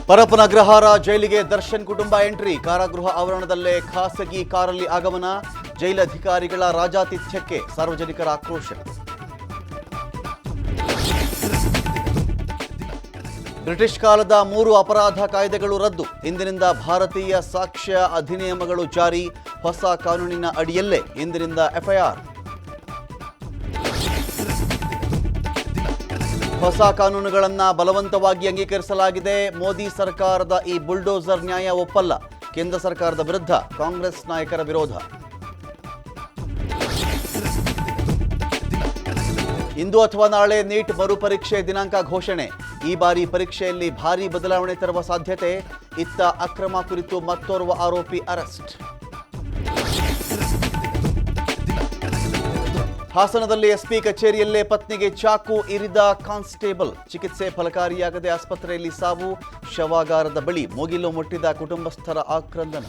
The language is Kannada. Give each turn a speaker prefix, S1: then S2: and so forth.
S1: ಪರಪ್ಪನ ಅಗ್ರಹಾರ ಜೈಲಿಗೆ ದರ್ಶನ್ ಕುಟುಂಬ ಎಂಟ್ರಿ. ಕಾರಾಗೃಹ ಆವರಣದಲ್ಲೇ ಖಾಸಗಿ ಕಾರಲ್ಲಿ ಆಗಮನ. ಜೈಲಧಿಕಾರಿಗಳ ರಾಜಾತಿಥ್ಯಕ್ಕೆ ಸಾರ್ವಜನಿಕರ ಆಕ್ರೋಶ. ಬ್ರಿಟಿಷ್ ಕಾಲದ 3 ಅಪರಾಧ ಕಾಯ್ದೆಗಳು ರದ್ದು. ಇಂದಿನಿಂದ ಭಾರತೀಯ ಸಾಕ್ಷ್ಯ ಅಧಿನಿಯಮಗಳು ಜಾರಿ. ಹೊಸ ಕಾನೂನಿನ ಅಡಿಯಲ್ಲೇ ಇಂದಿನಿಂದ ಎಫ್ಐಆರ್. ಹೊಸ ಕಾನೂನುಗಳನ್ನು ಬಲವಂತವಾಗಿ ಅಂಗೀಕರಿಸಲಾಗಿದೆ. ಮೋದಿ ಸರ್ಕಾರದ ಈ ಬುಲ್ಡೋಸರ್ ನ್ಯಾಯ ಒಪ್ಪಲ್ಲ. ಕೇಂದ್ರ ಸರ್ಕಾರದ ವಿರುದ್ಧ ಕಾಂಗ್ರೆಸ್ ನಾಯಕರ ವಿರೋಧ. ಇಂದು ಅಥವಾ ನಾಳೆ ನೀಟ್ ಮರುಪರೀಕ್ಷೆ ದಿನಾಂಕ ಘೋಷಣೆ. ಈ ಬಾರಿ ಪರೀಕ್ಷೆಯಲ್ಲಿ ಭಾರೀ ಬದಲಾವಣೆ ತರುವ ಸಾಧ್ಯತೆ. ಇತ್ತ ಅಕ್ರಮ ಕುರಿತು ಮತ್ತೋರ್ವ ಆರೋಪಿ ಅರೆಸ್ಟ್. ಹಾಸನದಲ್ಲಿ ಎಸ್ಪಿ ಕಚೇರಿಯಲ್ಲೇ ಪತ್ನಿಗೆ ಚಾಕು ಇರಿದ ಕಾನ್ಸ್ಟೇಬಲ್. ಚಿಕಿತ್ಸೆ ಫಲಕಾರಿಯಾಗದೆ ಆಸ್ಪತ್ರೆಯಲ್ಲಿ ಸಾವು. ಶವಾಗಾರದ ಬಳಿ ಮುಗಿಲು ಮುಟ್ಟಿದ ಕುಟುಂಬಸ್ಥರ ಆಕ್ರಂದನ.